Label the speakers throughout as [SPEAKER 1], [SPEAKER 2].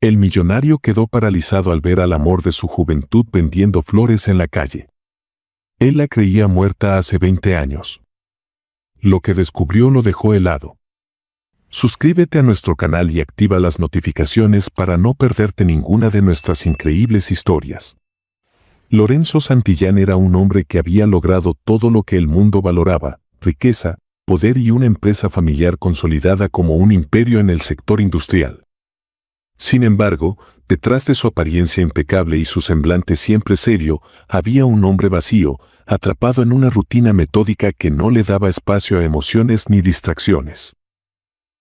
[SPEAKER 1] El millonario quedó paralizado al ver al amor de su juventud vendiendo flores en la calle. Él la creía muerta hace 20 años. Lo que descubrió lo dejó helado. Suscríbete a nuestro canal y activa las notificaciones para no perderte ninguna de nuestras increíbles historias. Lorenzo Santillán era un hombre que había logrado todo lo que el mundo valoraba: riqueza, poder y una empresa familiar consolidada como un imperio en el sector industrial. Sin embargo, detrás de su apariencia impecable y su semblante siempre serio, había un hombre vacío, atrapado en una rutina metódica que no le daba espacio a emociones ni distracciones.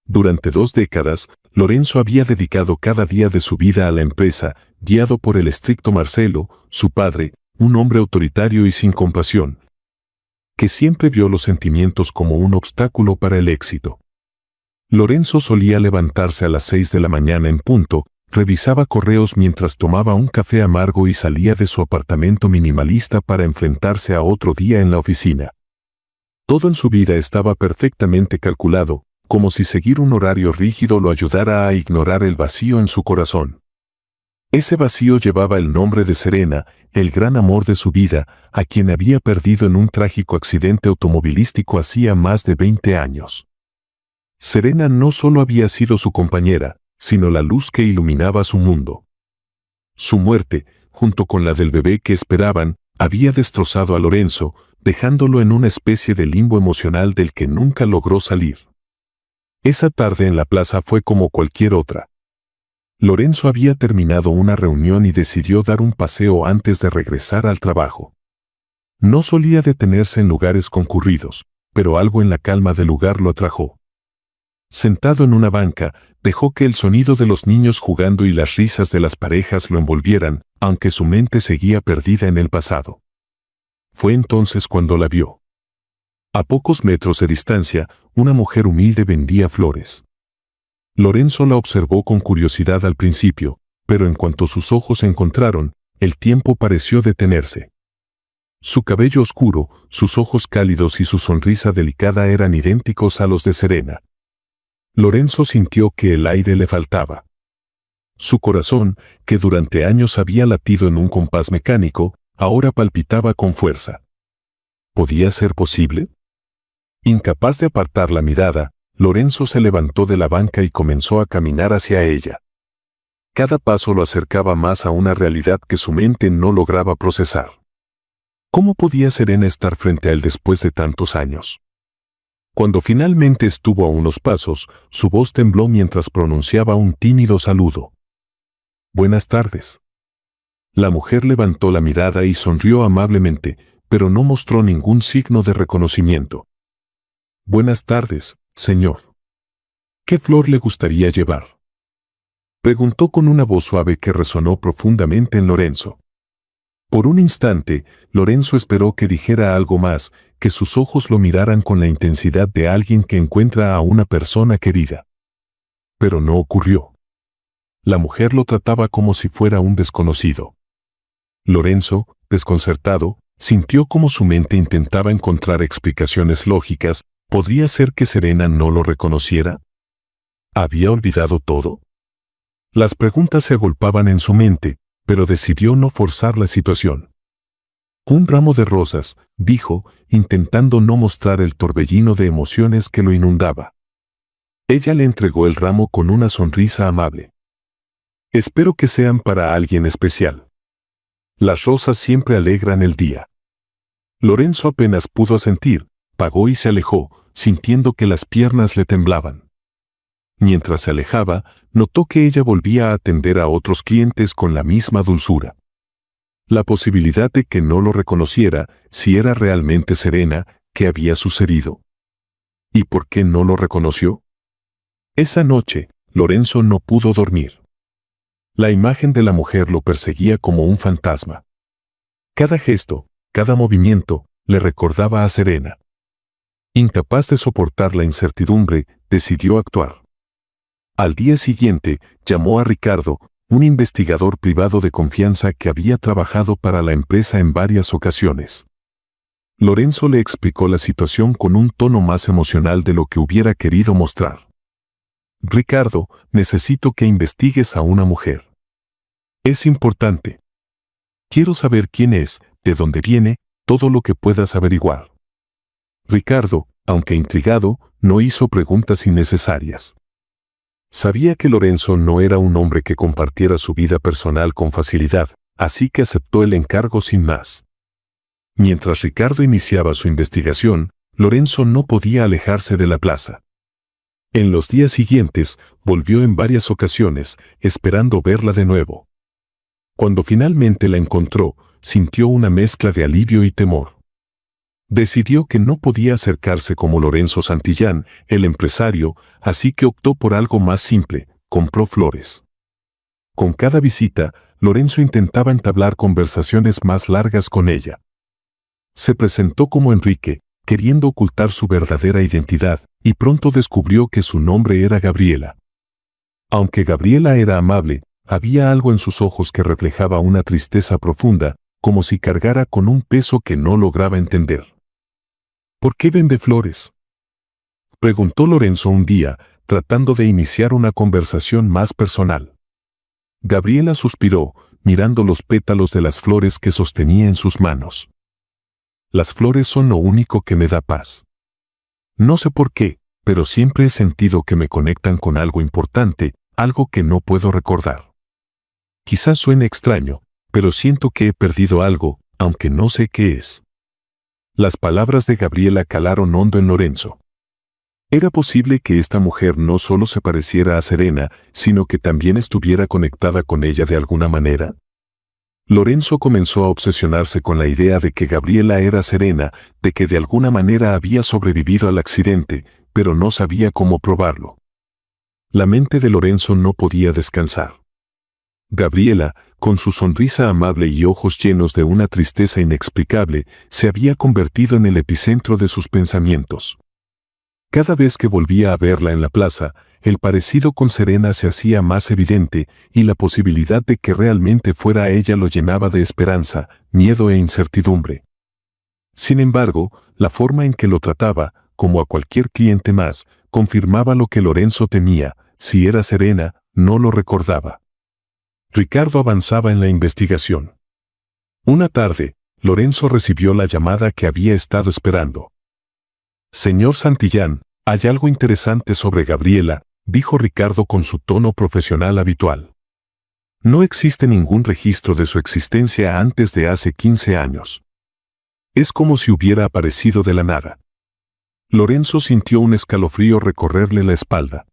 [SPEAKER 1] Durante 2 décadas, Lorenzo había dedicado cada día de su vida a la empresa, guiado por el estricto Marcelo, su padre, un hombre autoritario y sin compasión, que siempre vio los sentimientos como un obstáculo para el éxito. Lorenzo solía levantarse a las 6 de la mañana en punto, revisaba correos mientras tomaba un café amargo y salía de su apartamento minimalista para enfrentarse a otro día en la oficina. Todo en su vida estaba perfectamente calculado, como si seguir un horario rígido lo ayudara a ignorar el vacío en su corazón. Ese vacío llevaba el nombre de Serena, el gran amor de su vida, a quien había perdido en un trágico accidente automovilístico hacía más de 20 años. Serena no solo había sido su compañera, sino la luz que iluminaba su mundo. Su muerte, junto con la del bebé que esperaban, había destrozado a Lorenzo, dejándolo en una especie de limbo emocional del que nunca logró salir. Esa tarde en la plaza fue como cualquier otra. Lorenzo había terminado una reunión y decidió dar un paseo antes de regresar al trabajo. No solía detenerse en lugares concurridos, pero algo en la calma del lugar lo atrajo. Sentado en una banca, dejó que el sonido de los niños jugando y las risas de las parejas lo envolvieran, aunque su mente seguía perdida en el pasado. Fue entonces cuando la vio. A pocos metros de distancia, una mujer humilde vendía flores. Lorenzo la observó con curiosidad al principio, pero en cuanto sus ojos se encontraron, el tiempo pareció detenerse. Su cabello oscuro, sus ojos cálidos y su sonrisa delicada eran idénticos a los de Serena. Lorenzo sintió que el aire le faltaba. Su corazón, que durante años había latido en un compás mecánico, ahora palpitaba con fuerza. ¿Podía ser posible? Incapaz de apartar la mirada, Lorenzo se levantó de la banca y comenzó a caminar hacia ella. Cada paso lo acercaba más a una realidad que su mente no lograba procesar. ¿Cómo podía Serena estar frente a él después de tantos años? Cuando finalmente estuvo a unos pasos, su voz tembló mientras pronunciaba un tímido saludo. «Buenas tardes». La mujer levantó la mirada y sonrió amablemente, pero no mostró ningún signo de reconocimiento. «Buenas tardes, señor. ¿Qué flor le gustaría llevar?», preguntó con una voz suave que resonó profundamente en Lorenzo. Por un instante, Lorenzo esperó que dijera algo más, que sus ojos lo miraran con la intensidad de alguien que encuentra a una persona querida. Pero no ocurrió. La mujer lo trataba como si fuera un desconocido. Lorenzo, desconcertado, sintió como su mente intentaba encontrar explicaciones lógicas. ¿Podría ser que Serena no lo reconociera? ¿Había olvidado todo? Las preguntas se agolpaban en su mente, pero decidió no forzar la situación. «Un ramo de rosas», dijo, intentando no mostrar el torbellino de emociones que lo inundaba. Ella le entregó el ramo con una sonrisa amable. «Espero que sean para alguien especial. Las rosas siempre alegran el día». Lorenzo apenas pudo asentir, pagó y se alejó, sintiendo que las piernas le temblaban. Mientras se alejaba, notó que ella volvía a atender a otros clientes con la misma dulzura. La posibilidad de que no lo reconociera, si era realmente Serena, ¿qué había sucedido? ¿Y por qué no lo reconoció? Esa noche, Lorenzo no pudo dormir. La imagen de la mujer lo perseguía como un fantasma. Cada gesto, cada movimiento, le recordaba a Serena. Incapaz de soportar la incertidumbre, decidió actuar. Al día siguiente, llamó a Ricardo, un investigador privado de confianza que había trabajado para la empresa en varias ocasiones. Lorenzo le explicó la situación con un tono más emocional de lo que hubiera querido mostrar. Ricardo, necesito que investigues a una mujer. Es importante. Quiero saber quién es, de dónde viene, todo lo que puedas averiguar. Ricardo, aunque intrigado, no hizo preguntas innecesarias. Sabía que Lorenzo no era un hombre que compartiera su vida personal con facilidad, así que aceptó el encargo sin más. Mientras Ricardo iniciaba su investigación, Lorenzo no podía alejarse de la plaza. En los días siguientes, volvió en varias ocasiones, esperando verla de nuevo. Cuando finalmente la encontró, sintió una mezcla de alivio y temor. Decidió que no podía acercarse como Lorenzo Santillán, el empresario, así que optó por algo más simple, compró flores. Con cada visita, Lorenzo intentaba entablar conversaciones más largas con ella. Se presentó como Enrique, queriendo ocultar su verdadera identidad, y pronto descubrió que su nombre era Gabriela. Aunque Gabriela era amable, había algo en sus ojos que reflejaba una tristeza profunda, como si cargara con un peso que no lograba entender. ¿Por qué vende flores?, preguntó Lorenzo un día, tratando de iniciar una conversación más personal. Gabriela suspiró, mirando los pétalos de las flores que sostenía en sus manos. Las flores son lo único que me da paz. No sé por qué, pero siempre he sentido que me conectan con algo importante, algo que no puedo recordar. Quizás suene extraño, pero siento que he perdido algo, aunque no sé qué es. Las palabras de Gabriela calaron hondo en Lorenzo. Era posible que esta mujer no solo se pareciera a Serena, sino que también estuviera conectada con ella de alguna manera. Lorenzo comenzó a obsesionarse con la idea de que Gabriela era Serena, de que de alguna manera había sobrevivido al accidente, pero no sabía cómo probarlo. La mente de Lorenzo no podía descansar. Gabriela, con su sonrisa amable y ojos llenos de una tristeza inexplicable, se había convertido en el epicentro de sus pensamientos. Cada vez que volvía a verla en la plaza, el parecido con Serena se hacía más evidente y la posibilidad de que realmente fuera ella lo llenaba de esperanza, miedo e incertidumbre. Sin embargo, la forma en que lo trataba, como a cualquier cliente más, confirmaba lo que Lorenzo temía: si era Serena, no lo recordaba. Ricardo avanzaba en la investigación. Una tarde, Lorenzo recibió la llamada que había estado esperando. «Señor Santillán, hay algo interesante sobre Gabriela», dijo Ricardo con su tono profesional habitual. «No existe ningún registro de su existencia antes de hace 15 años. Es como si hubiera aparecido de la nada». Lorenzo sintió un escalofrío recorrerle la espalda.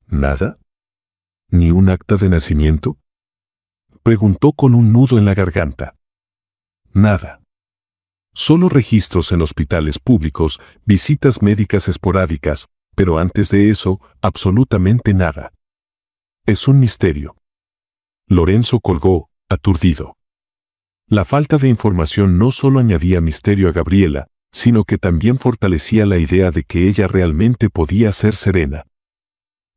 [SPEAKER 1] ¿Nada? ¿Ni un acta de nacimiento?, preguntó con un nudo en la garganta. Nada. Solo registros en hospitales públicos, visitas médicas esporádicas, pero antes de eso, absolutamente nada. Es un misterio. Lorenzo colgó, aturdido. La falta de información no solo añadía misterio a Gabriela, sino que también fortalecía la idea de que ella realmente podía ser Serena.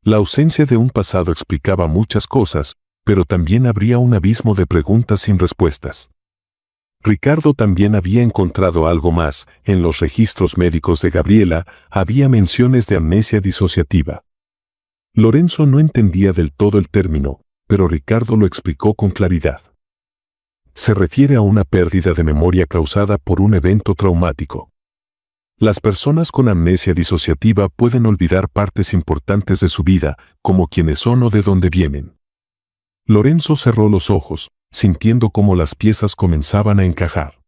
[SPEAKER 1] La ausencia de un pasado explicaba muchas cosas, pero también habría un abismo de preguntas sin respuestas. Ricardo también había encontrado algo más. En los registros médicos de Gabriela había menciones de amnesia disociativa. Lorenzo no entendía del todo el término, pero Ricardo lo explicó con claridad. Se refiere a una pérdida de memoria causada por un evento traumático. Las personas con amnesia disociativa pueden olvidar partes importantes de su vida, como quiénes son o de dónde vienen. Lorenzo cerró los ojos, sintiendo cómo las piezas comenzaban a encajar.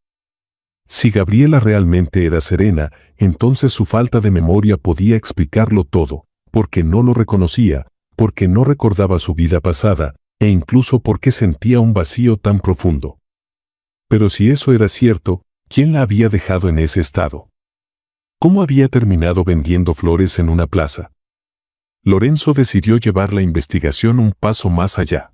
[SPEAKER 1] Si Gabriela realmente era Serena, entonces su falta de memoria podía explicarlo todo, porque no lo reconocía, porque no recordaba su vida pasada, e incluso porque sentía un vacío tan profundo. Pero si eso era cierto, ¿quién la había dejado en ese estado? ¿Cómo había terminado vendiendo flores en una plaza? Lorenzo decidió llevar la investigación un paso más allá.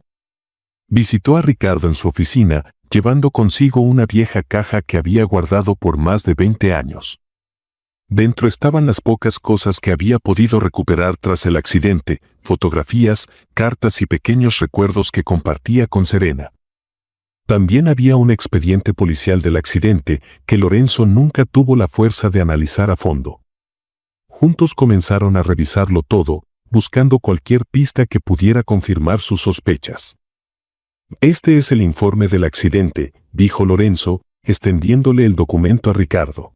[SPEAKER 1] Visitó a Ricardo en su oficina, llevando consigo una vieja caja que había guardado por más de 20 años. Dentro estaban las pocas cosas que había podido recuperar tras el accidente: fotografías, cartas y pequeños recuerdos que compartía con Serena. También había un expediente policial del accidente que Lorenzo nunca tuvo la fuerza de analizar a fondo. Juntos comenzaron a revisarlo todo, buscando cualquier pista que pudiera confirmar sus sospechas. «Este es el informe del accidente», dijo Lorenzo, extendiéndole el documento a Ricardo.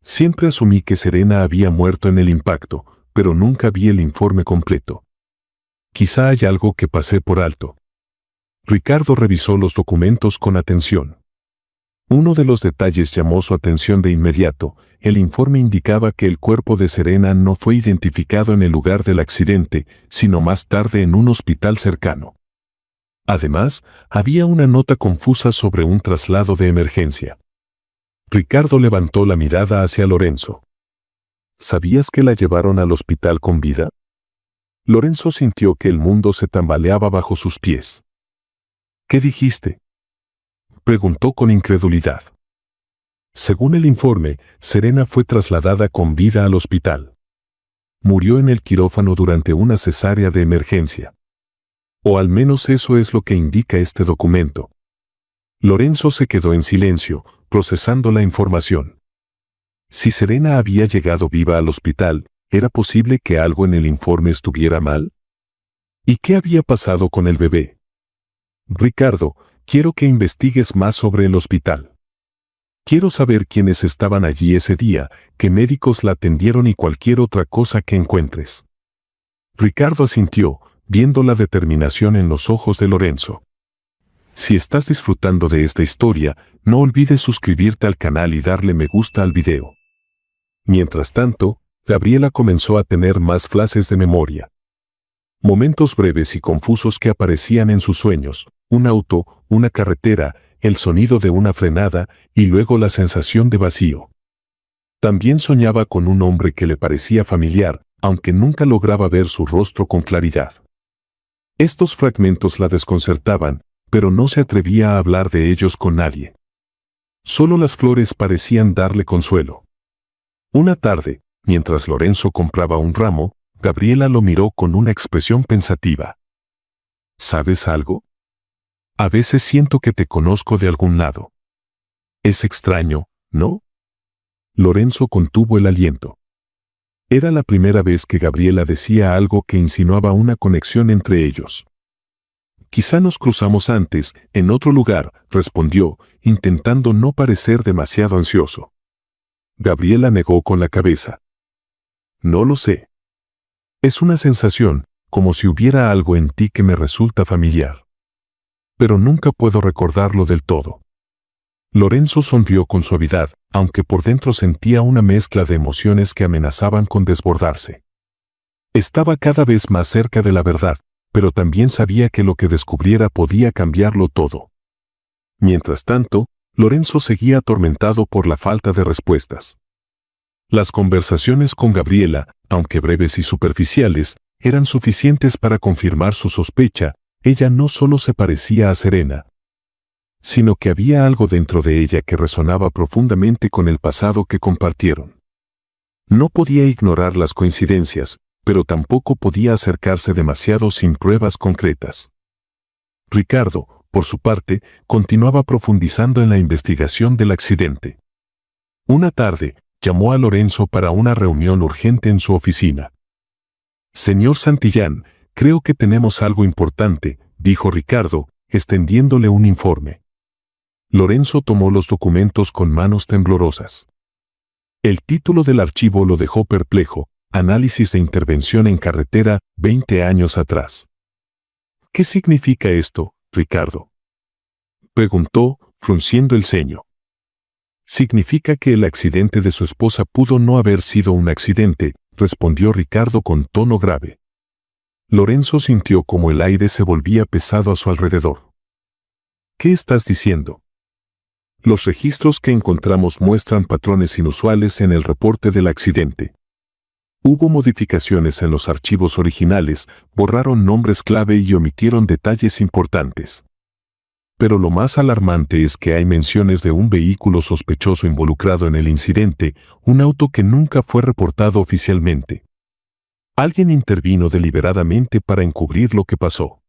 [SPEAKER 1] «Siempre asumí que Serena había muerto en el impacto, pero nunca vi el informe completo. Quizá haya algo que pasé por alto». Ricardo revisó los documentos con atención. Uno de los detalles llamó su atención de inmediato. El informe indicaba que el cuerpo de Serena no fue identificado en el lugar del accidente, sino más tarde en un hospital cercano. Además, había una nota confusa sobre un traslado de emergencia. Ricardo levantó la mirada hacia Lorenzo. «¿Sabías que la llevaron al hospital con vida?» Lorenzo sintió que el mundo se tambaleaba bajo sus pies. «¿Qué dijiste?», preguntó con incredulidad. Según el informe, Serena fue trasladada con vida al hospital. Murió en el quirófano durante una cesárea de emergencia. O al menos eso es lo que indica este documento. Lorenzo se quedó en silencio, procesando la información. Si Serena había llegado viva al hospital, ¿era posible que algo en el informe estuviera mal? ¿Y qué había pasado con el bebé? «Ricardo, quiero que investigues más sobre el hospital. Quiero saber quiénes estaban allí ese día, qué médicos la atendieron y cualquier otra cosa que encuentres». Ricardo asintió, viendo la determinación en los ojos de Lorenzo. Si estás disfrutando de esta historia, no olvides suscribirte al canal y darle me gusta al video. Mientras tanto, Gabriela comenzó a tener más flashes de memoria. Momentos breves y confusos que aparecían en sus sueños, un auto, una carretera, el sonido de una frenada y luego la sensación de vacío. También soñaba con un hombre que le parecía familiar, aunque nunca lograba ver su rostro con claridad. Estos fragmentos la desconcertaban, pero no se atrevía a hablar de ellos con nadie. Solo las flores parecían darle consuelo. Una tarde, mientras Lorenzo compraba un ramo, Gabriela lo miró con una expresión pensativa. «¿Sabes algo? A veces siento que te conozco de algún lado. Es extraño, ¿no?» Lorenzo contuvo el aliento. Era la primera vez que Gabriela decía algo que insinuaba una conexión entre ellos. «Quizá nos cruzamos antes, en otro lugar», respondió, intentando no parecer demasiado ansioso. Gabriela negó con la cabeza. «No lo sé. Es una sensación, como si hubiera algo en ti que me resulta familiar. Pero nunca puedo recordarlo del todo». Lorenzo sonrió con suavidad, aunque por dentro sentía una mezcla de emociones que amenazaban con desbordarse. Estaba cada vez más cerca de la verdad, pero también sabía que lo que descubriera podía cambiarlo todo. Mientras tanto, Lorenzo seguía atormentado por la falta de respuestas. Las conversaciones con Gabriela, aunque breves y superficiales, eran suficientes para confirmar su sospecha. Ella no solo se parecía a Serena, sino que había algo dentro de ella que resonaba profundamente con el pasado que compartieron. No podía ignorar las coincidencias, pero tampoco podía acercarse demasiado sin pruebas concretas. Ricardo, por su parte, continuaba profundizando en la investigación del accidente. Una tarde, llamó a Lorenzo para una reunión urgente en su oficina. «Señor Santillán, creo que tenemos algo importante», dijo Ricardo, extendiéndole un informe. Lorenzo tomó los documentos con manos temblorosas. El título del archivo lo dejó perplejo: Análisis de intervención en carretera 20 años atrás. «¿Qué significa esto, Ricardo?», preguntó, frunciendo el ceño. «Significa que el accidente de su esposa pudo no haber sido un accidente», respondió Ricardo con tono grave. Lorenzo sintió como el aire se volvía pesado a su alrededor. «¿Qué estás diciendo?». «Los registros que encontramos muestran patrones inusuales en el reporte del accidente. Hubo modificaciones en los archivos originales, borraron nombres clave y omitieron detalles importantes. Pero lo más alarmante es que hay menciones de un vehículo sospechoso involucrado en el incidente, un auto que nunca fue reportado oficialmente. Alguien intervino deliberadamente para encubrir lo que pasó».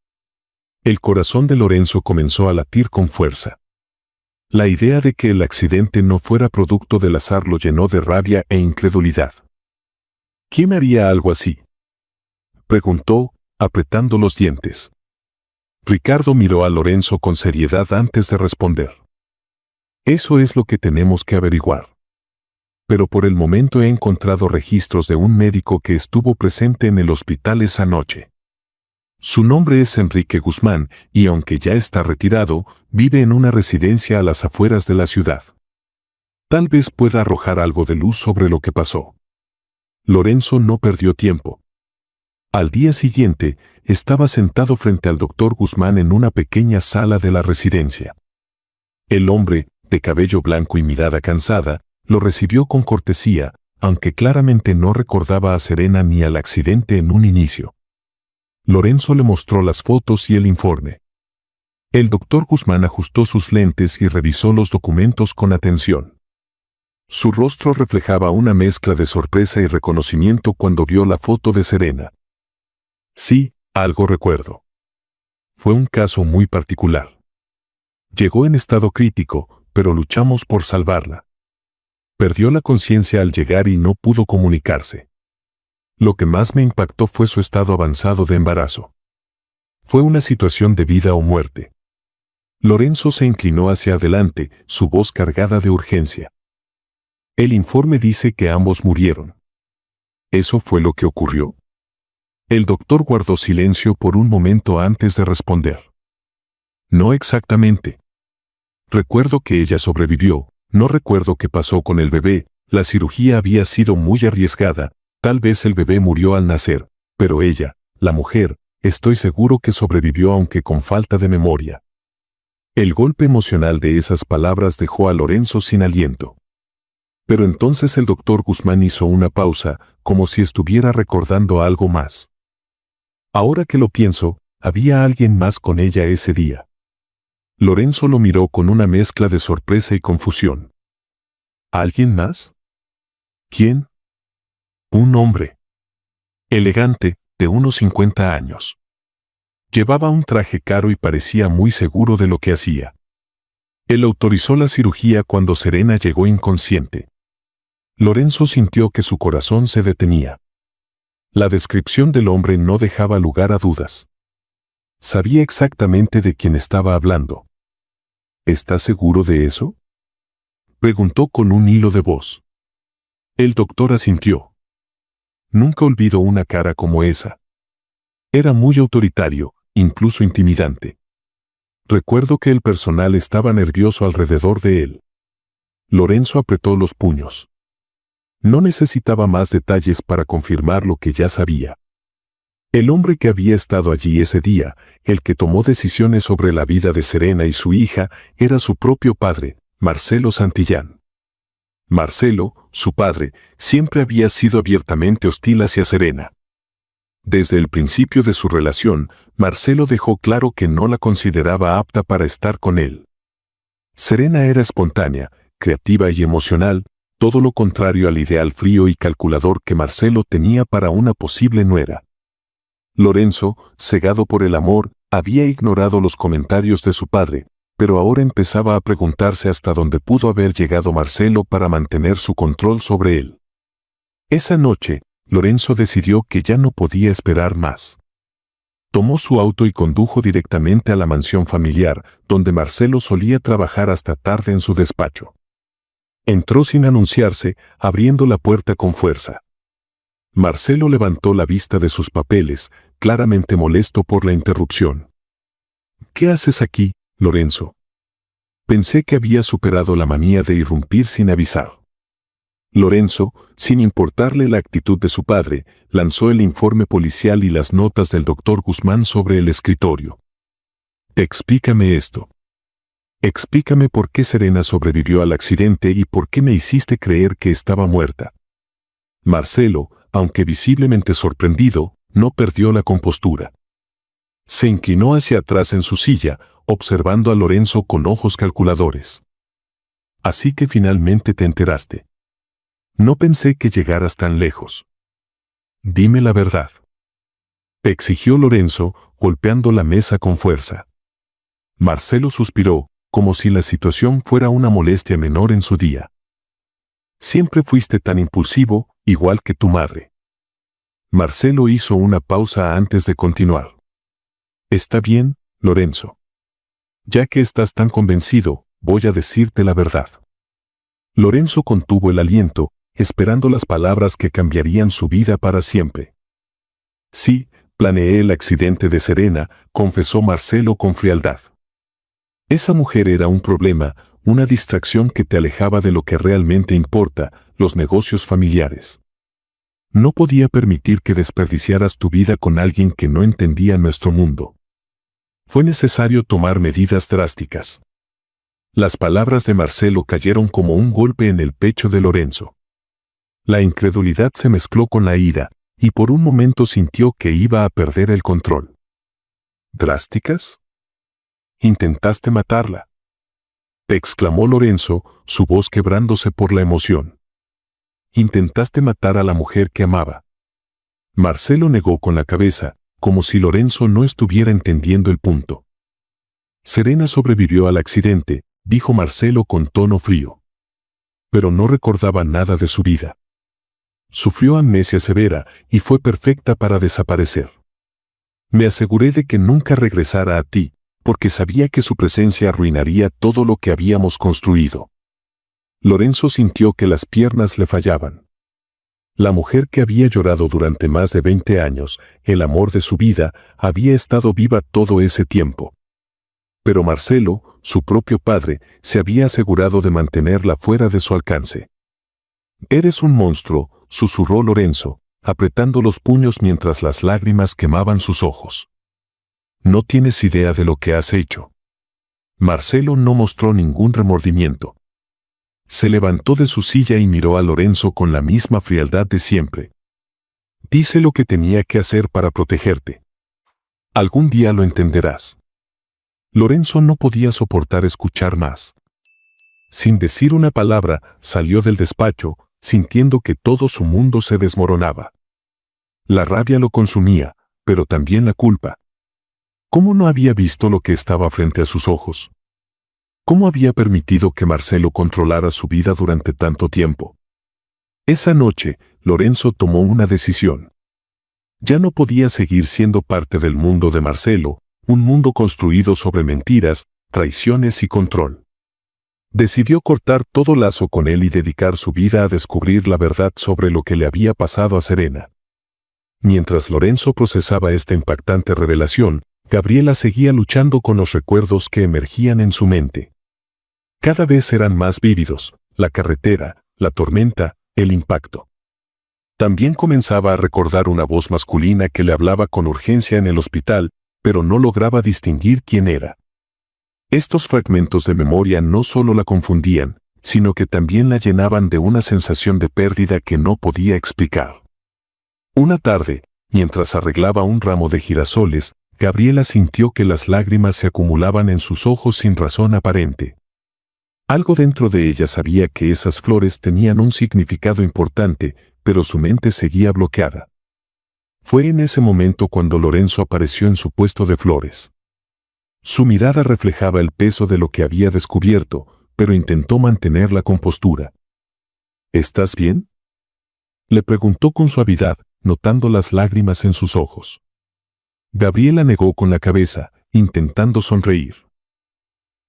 [SPEAKER 1] El corazón de Lorenzo comenzó a latir con fuerza. La idea de que el accidente no fuera producto del azar lo llenó de rabia e incredulidad. ¿Quién haría algo así? preguntó, apretando los dientes. Ricardo miró a Lorenzo con seriedad antes de responder. Eso es lo que tenemos que averiguar. Pero por el momento he encontrado registros de un médico que estuvo presente en el hospital esa noche. Su nombre es Enrique Guzmán y aunque ya está retirado, vive en una residencia a las afueras de la ciudad. Tal vez pueda arrojar algo de luz sobre lo que pasó. Lorenzo no perdió tiempo. Al día siguiente, estaba sentado frente al doctor Guzmán en una pequeña sala de la residencia. El hombre, de cabello blanco y mirada cansada, lo recibió con cortesía, aunque claramente no recordaba a Serena ni al accidente en un inicio. Lorenzo le mostró las fotos y el informe. El doctor Guzmán ajustó sus lentes y revisó los documentos con atención. Su rostro reflejaba una mezcla de sorpresa y reconocimiento cuando vio la foto de Serena. Sí, algo recuerdo. Fue un caso muy particular. Llegó en estado crítico, pero luchamos por salvarla. Perdió la conciencia al llegar y no pudo comunicarse. Lo que más me impactó fue su estado avanzado de embarazo. Fue una situación de vida o muerte. Lorenzo se inclinó hacia adelante, su voz cargada de urgencia. El informe dice que ambos murieron. ¿Eso fue lo que ocurrió? El doctor guardó silencio por un momento antes de responder. No exactamente. Recuerdo que ella sobrevivió, no recuerdo qué pasó con el bebé, la cirugía había sido muy arriesgada, tal vez el bebé murió al nacer, pero ella, la mujer, estoy seguro que sobrevivió aunque con falta de memoria. El golpe emocional de esas palabras dejó a Lorenzo sin aliento. Pero entonces el doctor Guzmán hizo una pausa, como si estuviera recordando algo más. Ahora que lo pienso, había alguien más con ella ese día. Lorenzo lo miró con una mezcla de sorpresa y confusión. ¿Alguien más? ¿Quién? Un hombre. Elegante, de unos 50 años. Llevaba un traje caro y parecía muy seguro de lo que hacía. Él autorizó la cirugía cuando Serena llegó inconsciente. Lorenzo sintió que su corazón se detenía. La descripción del hombre no dejaba lugar a dudas. Sabía exactamente de quién estaba hablando. ¿Estás seguro de eso?, preguntó con un hilo de voz. El doctor asintió. Nunca olvidó una cara como esa. Era muy autoritario, incluso intimidante. Recuerdo que el personal estaba nervioso alrededor de él. Lorenzo apretó los puños. No necesitaba más detalles para confirmar lo que ya sabía. El hombre que había estado allí ese día, el que tomó decisiones sobre la vida de Serena y su hija, era su propio padre, Marcelo Santillán. Marcelo, su padre, siempre había sido abiertamente hostil hacia Serena. Desde el principio de su relación, Marcelo dejó claro que no la consideraba apta para estar con él. Serena era espontánea, creativa y emocional, todo lo contrario al ideal frío y calculador que Marcelo tenía para una posible nuera. Lorenzo, cegado por el amor, había ignorado los comentarios de su padre, pero ahora empezaba a preguntarse hasta dónde pudo haber llegado Marcelo para mantener su control sobre él. Esa noche, Lorenzo decidió que ya no podía esperar más. Tomó su auto y condujo directamente a la mansión familiar, donde Marcelo solía trabajar hasta tarde en su despacho. Entró sin anunciarse, abriendo la puerta con fuerza. Marcelo levantó la vista de sus papeles, claramente molesto por la interrupción. ¿Qué haces aquí, Lorenzo? Pensé que había superado la manía de irrumpir sin avisar. Lorenzo, sin importarle la actitud de su padre, lanzó el informe policial y las notas del doctor Guzmán sobre el escritorio. Explícame esto. Explícame por qué Serena sobrevivió al accidente y por qué me hiciste creer que estaba muerta. Marcelo, aunque visiblemente sorprendido, no perdió la compostura. Se inclinó hacia atrás en su silla, observando a Lorenzo con ojos calculadores. Así que finalmente te enteraste. No pensé que llegaras tan lejos. Dime la verdad. Exigió Lorenzo, golpeando la mesa con fuerza. Marcelo suspiró, como si la situación fuera una molestia menor en su día. Siempre fuiste tan impulsivo, igual que tu madre. Marcelo hizo una pausa antes de continuar. Está bien, Lorenzo. Ya que estás tan convencido, voy a decirte la verdad. Lorenzo contuvo el aliento, esperando las palabras que cambiarían su vida para siempre. Sí, planeé el accidente de Serena, confesó Marcelo con frialdad. Esa mujer era un problema, una distracción que te alejaba de lo que realmente importa, los negocios familiares. No podía permitir que desperdiciaras tu vida con alguien que no entendía nuestro mundo. Fue necesario tomar medidas drásticas. Las palabras de Marcelo cayeron como un golpe en el pecho de Lorenzo. La incredulidad se mezcló con la ira, y por un momento sintió que iba a perder el control. ¿Drásticas? Intentaste matarla, exclamó Lorenzo, su voz quebrándose por la emoción. Intentaste matar a la mujer que amaba. Marcelo negó con la cabeza, como si Lorenzo no estuviera entendiendo el punto. Serena sobrevivió al accidente, dijo Marcelo con tono frío. Pero no recordaba nada de su vida. Sufrió amnesia severa y fue perfecta para desaparecer. Me aseguré de que nunca regresara a ti, porque sabía que su presencia arruinaría todo lo que habíamos construido. Lorenzo sintió que las piernas le fallaban. La mujer que había llorado durante más de 20 años, el amor de su vida, había estado viva todo ese tiempo. Pero Marcelo, su propio padre, se había asegurado de mantenerla fuera de su alcance. «Eres un monstruo», susurró Lorenzo, apretando los puños mientras las lágrimas quemaban sus ojos. «No tienes idea de lo que has hecho». Marcelo no mostró ningún remordimiento. Se levantó de su silla y miró a Lorenzo con la misma frialdad de siempre. «Dice lo que tenía que hacer para protegerte. Algún día lo entenderás». Lorenzo no podía soportar escuchar más. Sin decir una palabra, salió del despacho, sintiendo que todo su mundo se desmoronaba. La rabia lo consumía, pero también la culpa. ¿Cómo no había visto lo que estaba frente a sus ojos? ¿Cómo había permitido que Marcelo controlara su vida durante tanto tiempo? Esa noche, Lorenzo tomó una decisión. Ya no podía seguir siendo parte del mundo de Marcelo, un mundo construido sobre mentiras, traiciones y control. Decidió cortar todo lazo con él y dedicar su vida a descubrir la verdad sobre lo que le había pasado a Serena. Mientras Lorenzo procesaba esta impactante revelación, Gabriela seguía luchando con los recuerdos que emergían en su mente. Cada vez eran más vívidos, la carretera, la tormenta, el impacto. También comenzaba a recordar una voz masculina que le hablaba con urgencia en el hospital, pero no lograba distinguir quién era. Estos fragmentos de memoria no solo la confundían, sino que también la llenaban de una sensación de pérdida que no podía explicar. Una tarde, mientras arreglaba un ramo de girasoles, Gabriela sintió que las lágrimas se acumulaban en sus ojos sin razón aparente. Algo dentro de ella sabía que esas flores tenían un significado importante, pero su mente seguía bloqueada. Fue en ese momento cuando Lorenzo apareció en su puesto de flores. Su mirada reflejaba el peso de lo que había descubierto, pero intentó mantener la compostura. ¿Estás bien?, le preguntó con suavidad, notando las lágrimas en sus ojos. Gabriela negó con la cabeza, intentando sonreír.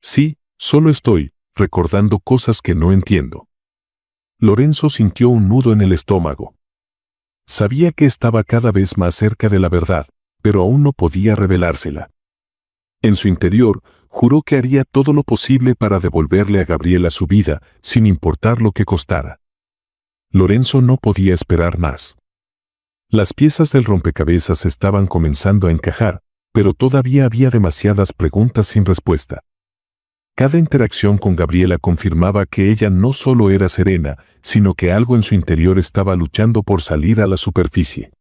[SPEAKER 1] Sí, solo estoy recordando cosas que no entiendo. Lorenzo sintió un nudo en el estómago. Sabía que estaba cada vez más cerca de la verdad, pero aún no podía revelársela. En su interior, juró que haría todo lo posible para devolverle a Gabriela su vida, sin importar lo que costara. Lorenzo no podía esperar más. Las piezas del rompecabezas estaban comenzando a encajar, pero todavía había demasiadas preguntas sin respuesta. Cada interacción con Gabriela confirmaba que ella no solo era Serena, sino que algo en su interior estaba luchando por salir a la superficie.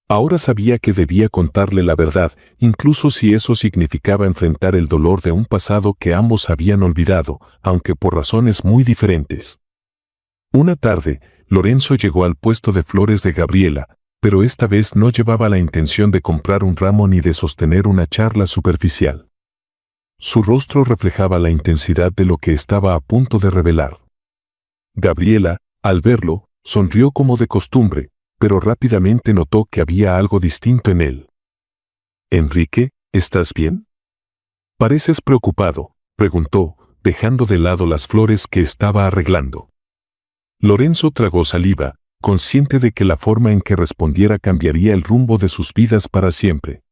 [SPEAKER 1] Ahora sabía que debía contarle la verdad, incluso si eso significaba enfrentar el dolor de un pasado que ambos habían olvidado, aunque por razones muy diferentes. Una tarde, Lorenzo llegó al puesto de flores de Gabriela, pero esta vez no llevaba la intención de comprar un ramo ni de sostener una charla superficial. Su rostro reflejaba la intensidad de lo que estaba a punto de revelar. Gabriela, al verlo, sonrió como de costumbre, pero rápidamente notó que había algo distinto en él. «Enrique, ¿estás bien? Pareces preocupado», preguntó, dejando de lado las flores que estaba arreglando. Lorenzo tragó saliva, consciente de que la forma en que respondiera cambiaría el rumbo de sus vidas para siempre.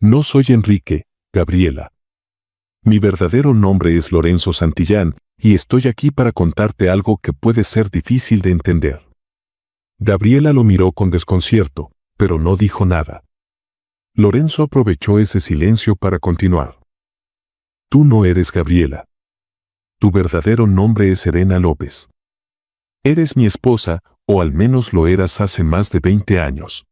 [SPEAKER 1] «No soy Enrique, Gabriela. Mi verdadero nombre es Lorenzo Santillán, y estoy aquí para contarte algo que puede ser difícil de entender». Gabriela lo miró con desconcierto, pero no dijo nada. Lorenzo aprovechó ese silencio para continuar. «Tú no eres Gabriela. Tu verdadero nombre es Serena López. Eres mi esposa, o al menos lo eras hace más de 20 años.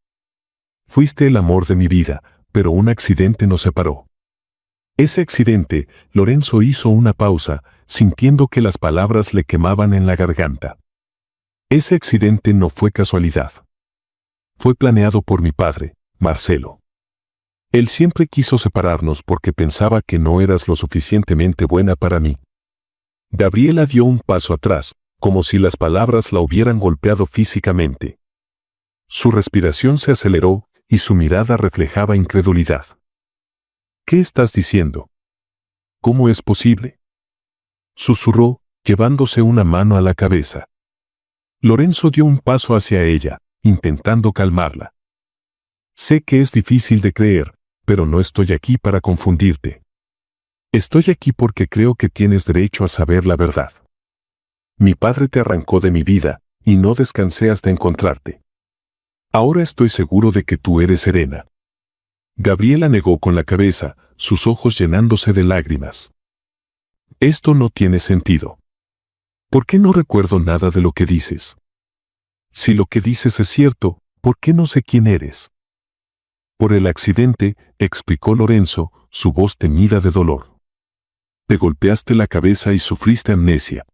[SPEAKER 1] Fuiste el amor de mi vida, pero un accidente nos separó». Ese accidente, Lorenzo hizo una pausa, sintiendo que las palabras le quemaban en la garganta. Ese accidente no fue casualidad. Fue planeado por mi padre, Marcelo. Él siempre quiso separarnos porque pensaba que no eras lo suficientemente buena para mí. Gabriela dio un paso atrás, como si las palabras la hubieran golpeado físicamente. Su respiración se aceleró y su mirada reflejaba incredulidad. «¿Qué estás diciendo? ¿Cómo es posible?», susurró, llevándose una mano a la cabeza. Lorenzo dio un paso hacia ella, intentando calmarla. «Sé que es difícil de creer, pero no estoy aquí para confundirte. Estoy aquí porque creo que tienes derecho a saber la verdad. Mi padre te arrancó de mi vida, y no descansé hasta encontrarte. Ahora estoy seguro de que tú eres Serena». Gabriela negó con la cabeza, sus ojos llenándose de lágrimas. «Esto no tiene sentido. ¿Por qué no recuerdo nada de lo que dices? Si lo que dices es cierto, ¿por qué no sé quién eres?». «Por el accidente», explicó Lorenzo, su voz teñida de dolor. «Te golpeaste la cabeza y sufriste amnesia.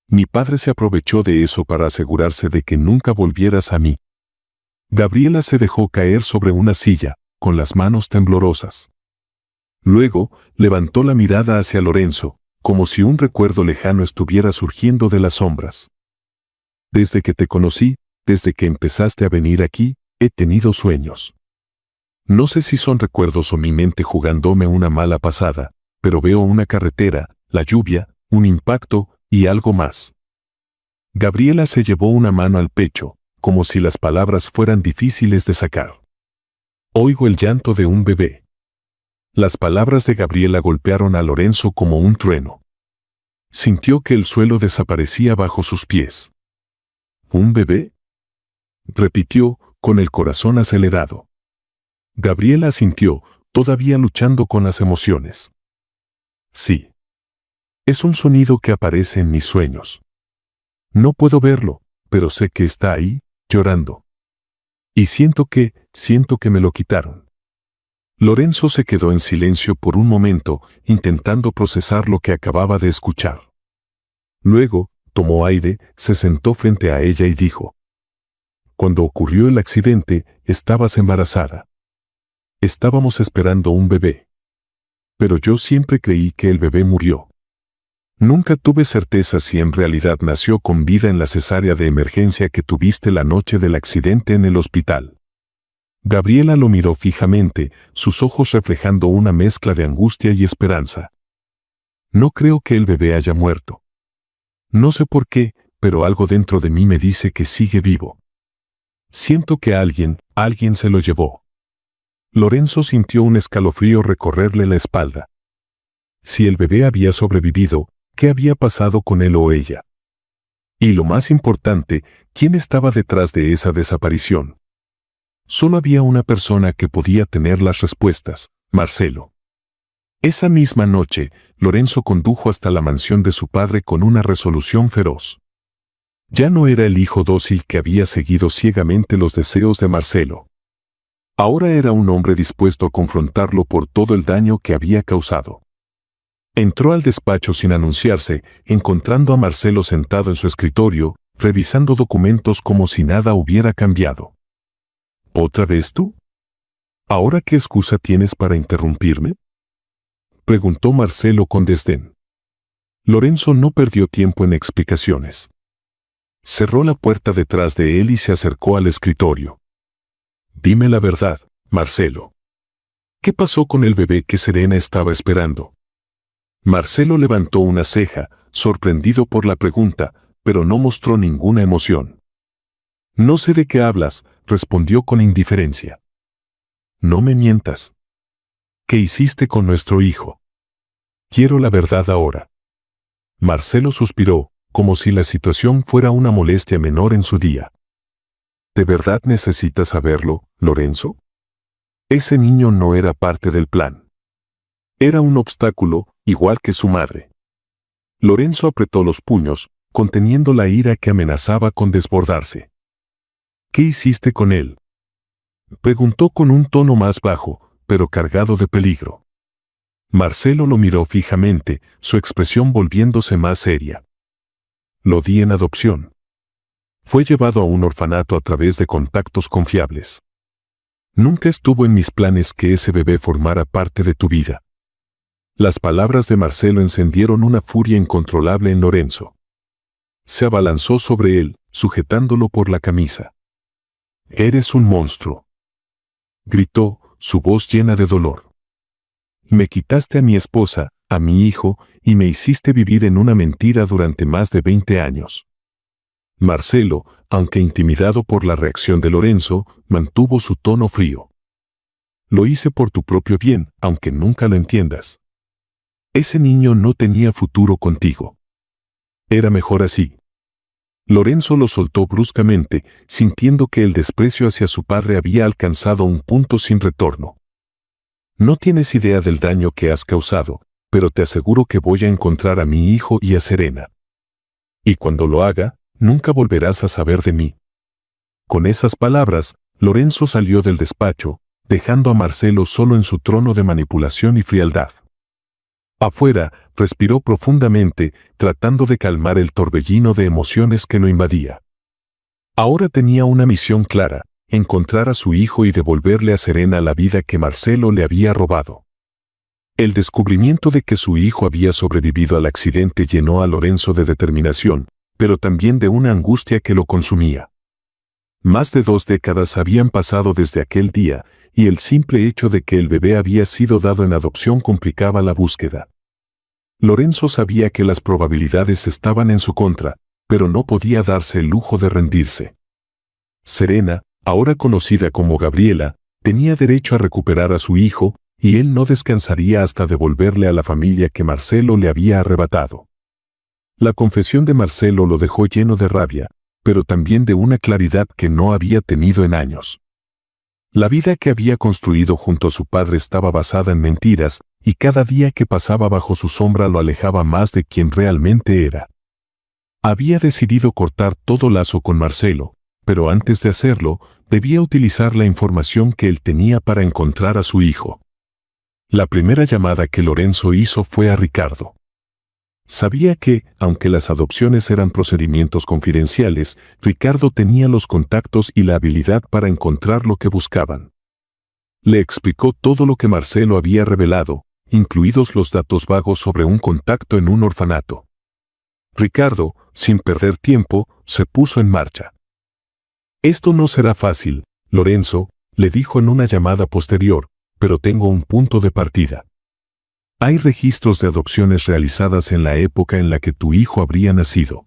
[SPEAKER 1] Mi padre se aprovechó de eso para asegurarse de que nunca volvieras a mí». Gabriela se dejó caer sobre una silla, con las manos temblorosas. Luego, levantó la mirada hacia Lorenzo, como si un recuerdo lejano estuviera surgiendo de las sombras. «Desde que te conocí, desde que empezaste a venir aquí, he tenido sueños. No sé si son recuerdos o mi mente jugándome una mala pasada, pero veo una carretera, la lluvia, un impacto y algo más». Gabriela se llevó una mano al pecho, como si las palabras fueran difíciles de sacar. «Oigo el llanto de un bebé». Las palabras de Gabriela golpearon a Lorenzo como un trueno. Sintió que el suelo desaparecía bajo sus pies. «¿Un bebé?», repitió, con el corazón acelerado. Gabriela asintió, todavía luchando con las emociones. «Sí. Es un sonido que aparece en mis sueños. No puedo verlo, pero sé que está ahí, llorando. Y siento que me lo quitaron». Lorenzo se quedó en silencio por un momento, intentando procesar lo que acababa de escuchar. Luego, tomó aire, se sentó frente a ella y dijo: «Cuando ocurrió el accidente, estabas embarazada. Estábamos esperando un bebé. Pero yo siempre creí que el bebé murió. Nunca tuve certeza si en realidad nació con vida en la cesárea de emergencia que tuviste la noche del accidente en el hospital». Gabriela lo miró fijamente, sus ojos reflejando una mezcla de angustia y esperanza. «No creo que el bebé haya muerto. No sé por qué, pero algo dentro de mí me dice que sigue vivo. Siento que alguien se lo llevó». Lorenzo sintió un escalofrío recorrerle la espalda. Si el bebé había sobrevivido, ¿qué había pasado con él o ella? Y lo más importante, ¿quién estaba detrás de esa desaparición? Solo había una persona que podía tener las respuestas: Marcelo. Esa misma noche, Lorenzo condujo hasta la mansión de su padre con una resolución feroz. Ya no era el hijo dócil que había seguido ciegamente los deseos de Marcelo. Ahora era un hombre dispuesto a confrontarlo por todo el daño que había causado. Entró al despacho sin anunciarse, encontrando a Marcelo sentado en su escritorio, revisando documentos como si nada hubiera cambiado. ¿Otra vez tú? ¿Ahora qué excusa tienes para interrumpirme?, preguntó Marcelo con desdén. Lorenzo no perdió tiempo en explicaciones. Cerró la puerta detrás de él y se acercó al escritorio. Dime la verdad, Marcelo. ¿Qué pasó con el bebé que Serena estaba esperando? Marcelo levantó una ceja, sorprendido por la pregunta, pero no mostró ninguna emoción. No sé de qué hablas, respondió con indiferencia. No me mientas. ¿Qué hiciste con nuestro hijo? Quiero la verdad ahora. Marcelo suspiró, como si la situación fuera una molestia menor en su día. ¿De verdad necesitas saberlo, Lorenzo? Ese niño no era parte del plan. Era un obstáculo, igual que su madre. Lorenzo apretó los puños, conteniendo la ira que amenazaba con desbordarse. ¿Qué hiciste con él? Preguntó con un tono más bajo, pero cargado de peligro. Marcelo lo miró fijamente, su expresión volviéndose más seria. Lo di en adopción. Fue llevado a un orfanato a través de contactos confiables. Nunca estuvo en mis planes que ese bebé formara parte de tu vida. Las palabras de Marcelo encendieron una furia incontrolable en Lorenzo. Se abalanzó sobre él, sujetándolo por la camisa. Eres un monstruo. Gritó, su voz llena de dolor. Me quitaste a mi esposa, a mi hijo, y me hiciste vivir en una mentira durante más de 20 años. Marcelo, aunque intimidado por la reacción de Lorenzo, mantuvo su tono frío. Lo hice por tu propio bien, aunque nunca lo entiendas. Ese niño no tenía futuro contigo. Era mejor así. Lorenzo lo soltó bruscamente, sintiendo que el desprecio hacia su padre había alcanzado un punto sin retorno. No tienes idea del daño que has causado, pero te aseguro que voy a encontrar a mi hijo y a Serena. Y cuando lo haga, nunca volverás a saber de mí. Con esas palabras, Lorenzo salió del despacho, dejando a Marcelo solo en su trono de manipulación y frialdad. Afuera, respiró profundamente, tratando de calmar el torbellino de emociones que lo invadía. Ahora tenía una misión clara: encontrar a su hijo y devolverle a Serena la vida que Marcelo le había robado. El descubrimiento de que su hijo había sobrevivido al accidente llenó a Lorenzo de determinación, pero también de una angustia que lo consumía. Más de 2 décadas habían pasado desde aquel día, y el simple hecho de que el bebé había sido dado en adopción complicaba la búsqueda. Lorenzo sabía que las probabilidades estaban en su contra, pero no podía darse el lujo de rendirse. Serena, ahora conocida como Gabriela, tenía derecho a recuperar a su hijo, y él no descansaría hasta devolverle a la familia que Marcelo le había arrebatado. La confesión de Marcelo lo dejó lleno de rabia, pero también de una claridad que no había tenido en años. La vida que había construido junto a su padre estaba basada en mentiras, y cada día que pasaba bajo su sombra lo alejaba más de quien realmente era. Había decidido cortar todo lazo con Marcelo, pero antes de hacerlo, debía utilizar la información que él tenía para encontrar a su hijo. La primera llamada que Lorenzo hizo fue a Ricardo. Sabía que, aunque las adopciones eran procedimientos confidenciales, Ricardo tenía los contactos y la habilidad para encontrar lo que buscaban. Le explicó todo lo que Marcelo había revelado, incluidos los datos vagos sobre un contacto en un orfanato. Ricardo, sin perder tiempo, se puso en marcha. Esto no será fácil, Lorenzo, le dijo en una llamada posterior, pero tengo un punto de partida. Hay registros de adopciones realizadas en la época en la que tu hijo habría nacido.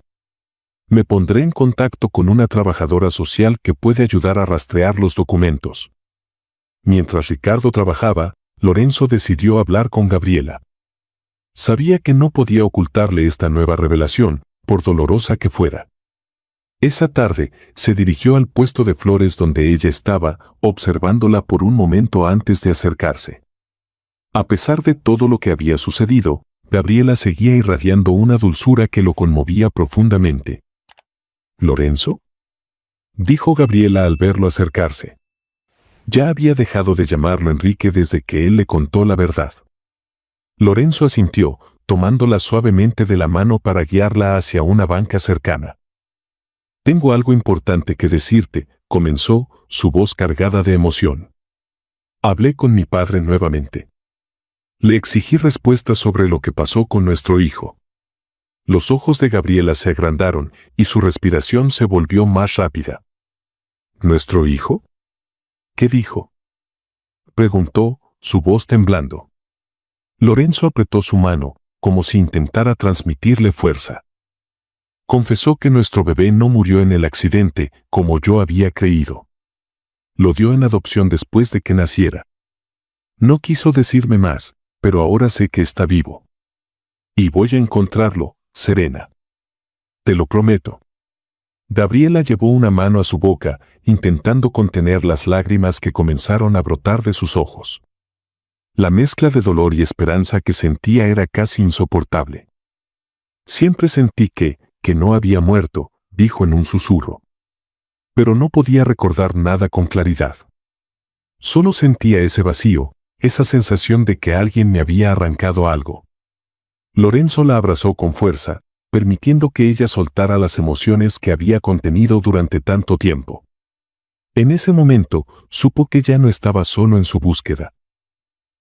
[SPEAKER 1] Me pondré en contacto con una trabajadora social que puede ayudar a rastrear los documentos. Mientras Ricardo trabajaba, Lorenzo decidió hablar con Gabriela. Sabía que no podía ocultarle esta nueva revelación, por dolorosa que fuera. Esa tarde, se dirigió al puesto de flores donde ella estaba, observándola por un momento antes de acercarse. A pesar de todo lo que había sucedido, Gabriela seguía irradiando una dulzura que lo conmovía profundamente. ¿Lorenzo?, dijo Gabriela al verlo acercarse. Ya había dejado de llamarlo Enrique desde que él le contó la verdad. Lorenzo asintió, tomándola suavemente de la mano para guiarla hacia una banca cercana. Tengo algo importante que decirte, comenzó, su voz cargada de emoción. Hablé con mi padre nuevamente. Le exigí respuestas sobre lo que pasó con nuestro hijo. Los ojos de Gabriela se agrandaron y su respiración se volvió más rápida. ¿Nuestro hijo? ¿Qué dijo?, preguntó, su voz temblando. Lorenzo apretó su mano, como si intentara transmitirle fuerza. Confesó que nuestro bebé no murió en el accidente, como yo había creído. Lo dio en adopción después de que naciera. No quiso decirme más, pero ahora sé que está vivo. Y voy a encontrarlo, Serena. Te lo prometo. Gabriela llevó una mano a su boca, intentando contener las lágrimas que comenzaron a brotar de sus ojos. La mezcla de dolor y esperanza que sentía era casi insoportable. Siempre sentí que no había muerto, dijo en un susurro. Pero no podía recordar nada con claridad. Solo sentía ese vacío, esa sensación de que alguien me había arrancado algo. Lorenzo la abrazó con fuerza, permitiendo que ella soltara las emociones que había contenido durante tanto tiempo. En ese momento, supo que ya no estaba solo en su búsqueda.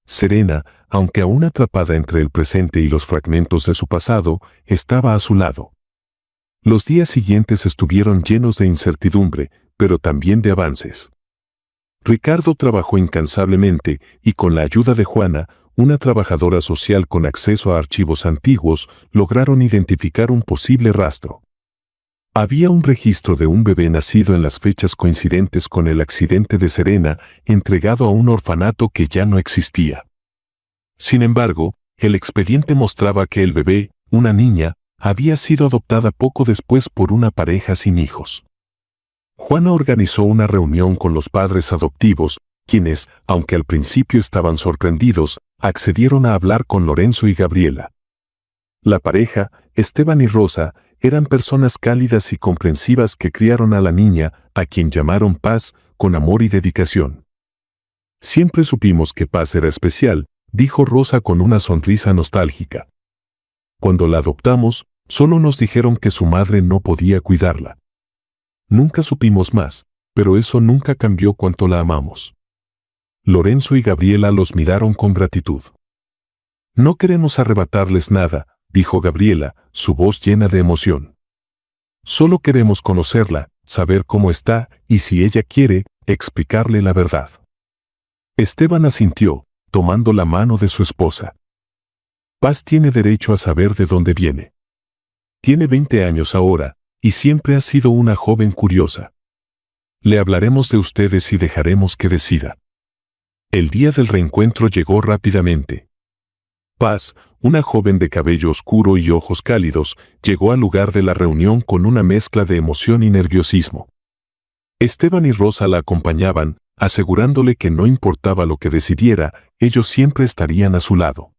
[SPEAKER 1] Serena, aunque aún atrapada entre el presente y los fragmentos de su pasado, estaba a su lado. Los días siguientes estuvieron llenos de incertidumbre, pero también de avances. Ricardo trabajó incansablemente y con la ayuda de Juana, una trabajadora social con acceso a archivos antiguos, lograron identificar un posible rastro. Había un registro de un bebé nacido en las fechas coincidentes con el accidente de Serena, entregado a un orfanato que ya no existía. Sin embargo, el expediente mostraba que el bebé, una niña, había sido adoptada poco después por una pareja sin hijos. Juana organizó una reunión con los padres adoptivos, quienes, aunque al principio estaban sorprendidos, accedieron a hablar con Lorenzo y Gabriela. La pareja, Esteban y Rosa, eran personas cálidas y comprensivas que criaron a la niña, a quien llamaron Paz, con amor y dedicación. Siempre supimos que Paz era especial, dijo Rosa con una sonrisa nostálgica. Cuando la adoptamos, solo nos dijeron que su madre no podía cuidarla. Nunca supimos más, pero eso nunca cambió cuánto la amamos. Lorenzo y Gabriela los miraron con gratitud. No queremos arrebatarles nada, dijo Gabriela, su voz llena de emoción. Solo queremos conocerla, saber cómo está y, si ella quiere, explicarle la verdad. Esteban asintió, tomando la mano de su esposa. Paz tiene derecho a saber de dónde viene. Tiene 20 años ahora, y siempre ha sido una joven curiosa. Le hablaremos de ustedes y dejaremos que decida. El día del reencuentro llegó rápidamente. Paz, una joven de cabello oscuro y ojos cálidos, llegó al lugar de la reunión con una mezcla de emoción y nerviosismo. Esteban y Rosa la acompañaban, asegurándole que no importaba lo que decidiera, ellos siempre estarían a su lado.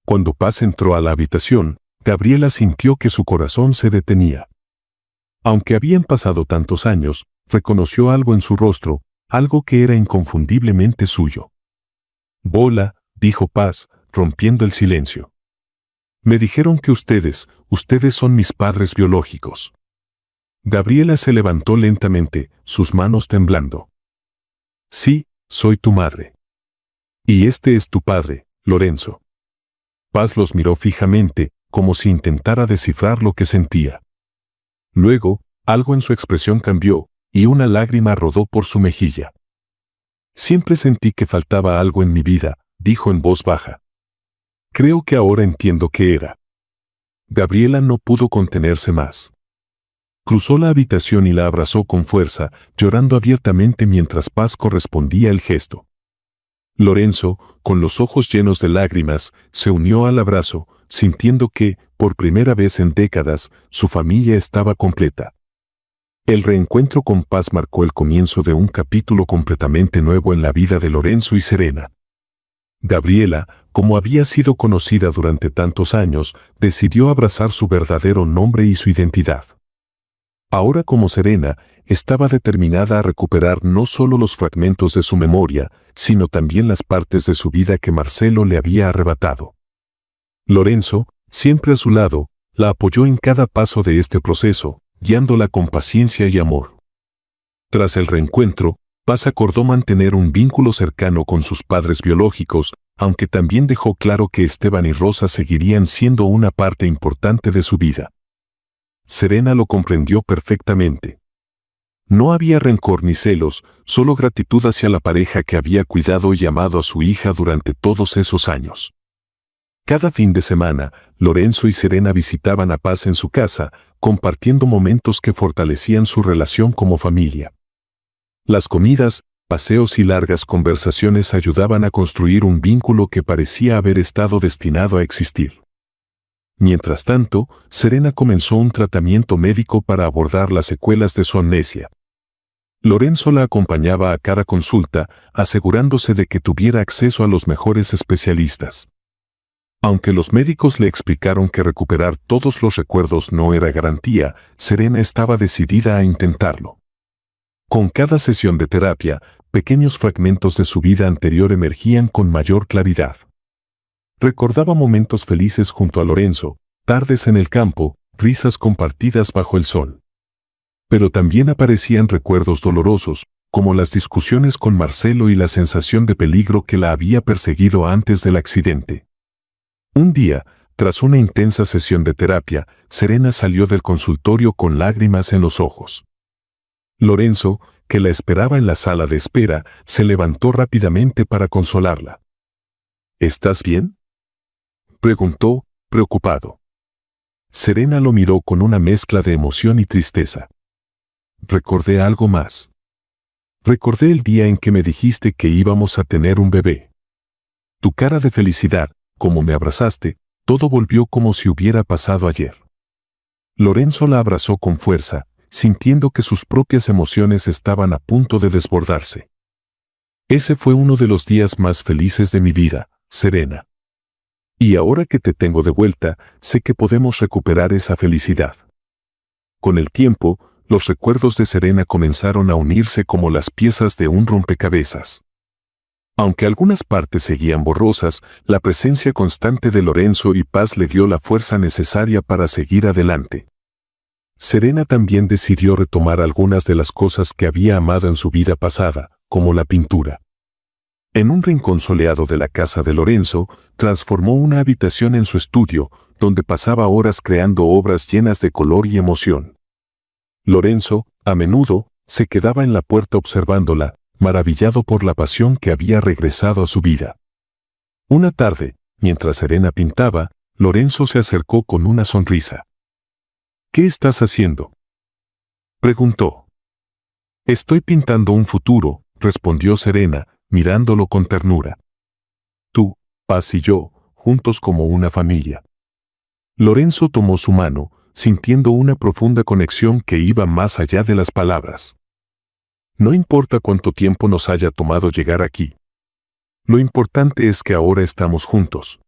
[SPEAKER 1] Cuando Paz entró a la habitación, Gabriela sintió que su corazón se detenía. Aunque habían pasado tantos años, reconoció algo en su rostro, algo que era inconfundiblemente suyo. «Bola», dijo Paz, rompiendo el silencio. «Me dijeron que ustedes son mis padres biológicos». Gabriela se levantó lentamente, sus manos temblando. «Sí, soy tu madre. Y este es tu padre, Lorenzo». Paz los miró fijamente, como si intentara descifrar lo que sentía. Luego, algo en su expresión cambió, y una lágrima rodó por su mejilla. «Siempre sentí que faltaba algo en mi vida», dijo en voz baja. «Creo que ahora entiendo qué era». Gabriela no pudo contenerse más. Cruzó la habitación y la abrazó con fuerza, llorando abiertamente mientras Paz correspondía el gesto. Lorenzo, con los ojos llenos de lágrimas, se unió al abrazo, sintiendo que, por primera vez en décadas, su familia estaba completa. El reencuentro con Paz marcó el comienzo de un capítulo completamente nuevo en la vida de Lorenzo y Serena. Gabriela, como había sido conocida durante tantos años, decidió abrazar su verdadero nombre y su identidad. Ahora, como Serena, estaba determinada a recuperar no solo los fragmentos de su memoria, sino también las partes de su vida que Marcelo le había arrebatado. Lorenzo, siempre a su lado, la apoyó en cada paso de este proceso, guiándola con paciencia y amor. Tras el reencuentro, Paz acordó mantener un vínculo cercano con sus padres biológicos, aunque también dejó claro que Esteban y Rosa seguirían siendo una parte importante de su vida. Serena lo comprendió perfectamente. No había rencor ni celos, solo gratitud hacia la pareja que había cuidado y amado a su hija durante todos esos años. Cada fin de semana, Lorenzo y Serena visitaban a Paz en su casa, compartiendo momentos que fortalecían su relación como familia. Las comidas, paseos y largas conversaciones ayudaban a construir un vínculo que parecía haber estado destinado a existir. Mientras tanto, Serena comenzó un tratamiento médico para abordar las secuelas de su amnesia. Lorenzo la acompañaba a cada consulta, asegurándose de que tuviera acceso a los mejores especialistas. Aunque los médicos le explicaron que recuperar todos los recuerdos no era garantía, Serena estaba decidida a intentarlo. Con cada sesión de terapia, pequeños fragmentos de su vida anterior emergían con mayor claridad. Recordaba momentos felices junto a Lorenzo, tardes en el campo, risas compartidas bajo el sol. Pero también aparecían recuerdos dolorosos, como las discusiones con Marcelo y la sensación de peligro que la había perseguido antes del accidente. Un día, tras una intensa sesión de terapia, Serena salió del consultorio con lágrimas en los ojos. Lorenzo, que la esperaba en la sala de espera, se levantó rápidamente para consolarla. ¿Estás bien?, preguntó, preocupado. Serena lo miró con una mezcla de emoción y tristeza. Recordé algo más. Recordé el día en que me dijiste que íbamos a tener un bebé. Tu cara de felicidad, como me abrazaste, todo volvió como si hubiera pasado ayer. Lorenzo la abrazó con fuerza, sintiendo que sus propias emociones estaban a punto de desbordarse. Ese fue uno de los días más felices de mi vida, Serena. Y ahora que te tengo de vuelta, sé que podemos recuperar esa felicidad. Con el tiempo, los recuerdos de Serena comenzaron a unirse como las piezas de un rompecabezas. Aunque algunas partes seguían borrosas, la presencia constante de Lorenzo y Paz le dio la fuerza necesaria para seguir adelante. Serena también decidió retomar algunas de las cosas que había amado en su vida pasada, como la pintura. En un rincón soleado de la casa de Lorenzo, transformó una habitación en su estudio, donde pasaba horas creando obras llenas de color y emoción. Lorenzo, a menudo, se quedaba en la puerta observándola, maravillado por la pasión que había regresado a su vida. Una tarde, mientras Serena pintaba, Lorenzo se acercó con una sonrisa. ¿Qué estás haciendo?, preguntó. Estoy pintando un futuro, respondió Serena, mirándolo con ternura. Tú, Paz y yo, juntos como una familia. Lorenzo tomó su mano, sintiendo una profunda conexión que iba más allá de las palabras. No importa cuánto tiempo nos haya tomado llegar aquí. Lo importante es que ahora estamos juntos.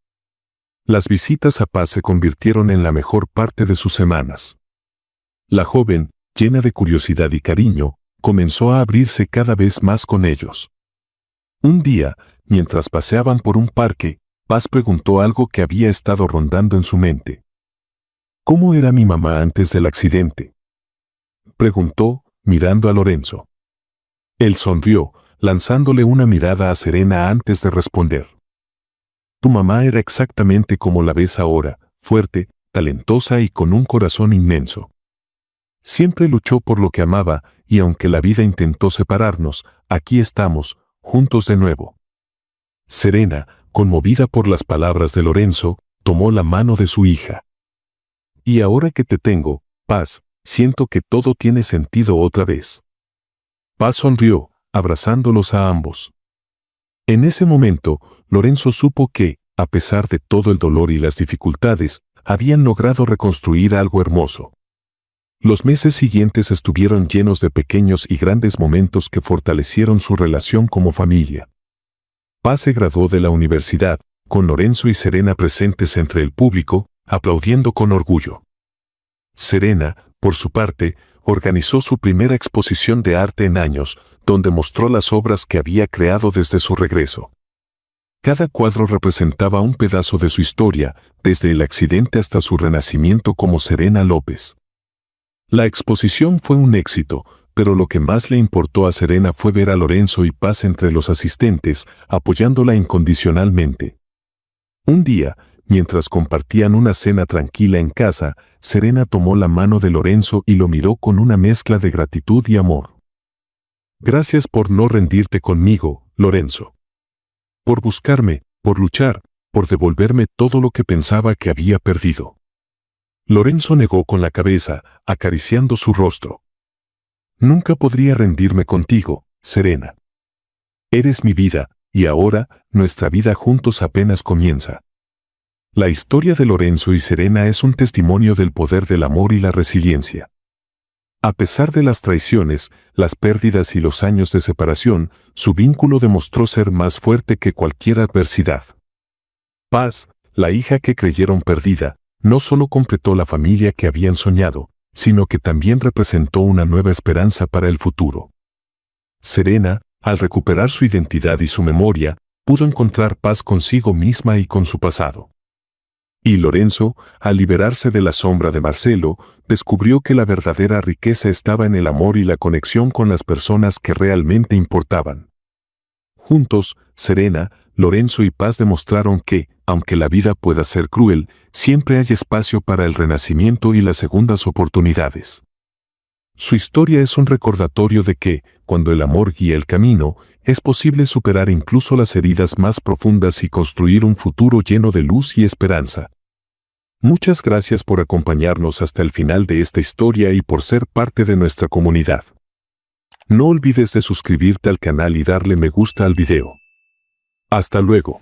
[SPEAKER 1] Las visitas a Paz se convirtieron en la mejor parte de sus semanas. La joven, llena de curiosidad y cariño, comenzó a abrirse cada vez más con ellos. Un día, mientras paseaban por un parque, Paz preguntó algo que había estado rondando en su mente. ¿Cómo era mi mamá antes del accidente?, preguntó, mirando a Lorenzo. Él sonrió, lanzándole una mirada a Serena antes de responder. Tu mamá era exactamente como la ves ahora, fuerte, talentosa y con un corazón inmenso. Siempre luchó por lo que amaba, y aunque la vida intentó separarnos, aquí estamos, juntos de nuevo. Serena, conmovida por las palabras de Lorenzo, tomó la mano de su hija. Y ahora que te tengo, Paz, siento que todo tiene sentido otra vez. Paz sonrió, abrazándolos a ambos. En ese momento, Lorenzo supo que, a pesar de todo el dolor y las dificultades, habían logrado reconstruir algo hermoso. Los meses siguientes estuvieron llenos de pequeños y grandes momentos que fortalecieron su relación como familia. Paz se graduó de la universidad, con Lorenzo y Serena presentes entre el público, aplaudiendo con orgullo. Serena, por su parte, organizó su primera exposición de arte en años, donde mostró las obras que había creado desde su regreso. Cada cuadro representaba un pedazo de su historia, desde el accidente hasta su renacimiento como Serena López. La exposición fue un éxito, pero lo que más le importó a Serena fue ver a Lorenzo y Paz entre los asistentes, apoyándola incondicionalmente. Un día, mientras compartían una cena tranquila en casa, Serena tomó la mano de Lorenzo y lo miró con una mezcla de gratitud y amor. Gracias por no rendirte conmigo, Lorenzo. Por buscarme, por luchar, por devolverme todo lo que pensaba que había perdido. Lorenzo negó con la cabeza, acariciando su rostro. Nunca podría rendirme contigo, Serena. Eres mi vida, y ahora, nuestra vida juntos apenas comienza. La historia de Lorenzo y Serena es un testimonio del poder del amor y la resiliencia. A pesar de las traiciones, las pérdidas y los años de separación, su vínculo demostró ser más fuerte que cualquier adversidad. Paz, la hija que creyeron perdida, no solo completó la familia que habían soñado, sino que también representó una nueva esperanza para el futuro. Serena, al recuperar su identidad y su memoria, pudo encontrar paz consigo misma y con su pasado. Y Lorenzo, al liberarse de la sombra de Marcelo, descubrió que la verdadera riqueza estaba en el amor y la conexión con las personas que realmente importaban. Juntos, Serena, Lorenzo y Paz demostraron que, aunque la vida pueda ser cruel, siempre hay espacio para el renacimiento y las segundas oportunidades. Su historia es un recordatorio de que, cuando el amor guía el camino, es posible superar incluso las heridas más profundas y construir un futuro lleno de luz y esperanza. Muchas gracias por acompañarnos hasta el final de esta historia y por ser parte de nuestra comunidad. No olvides de suscribirte al canal y darle me gusta al video. Hasta luego.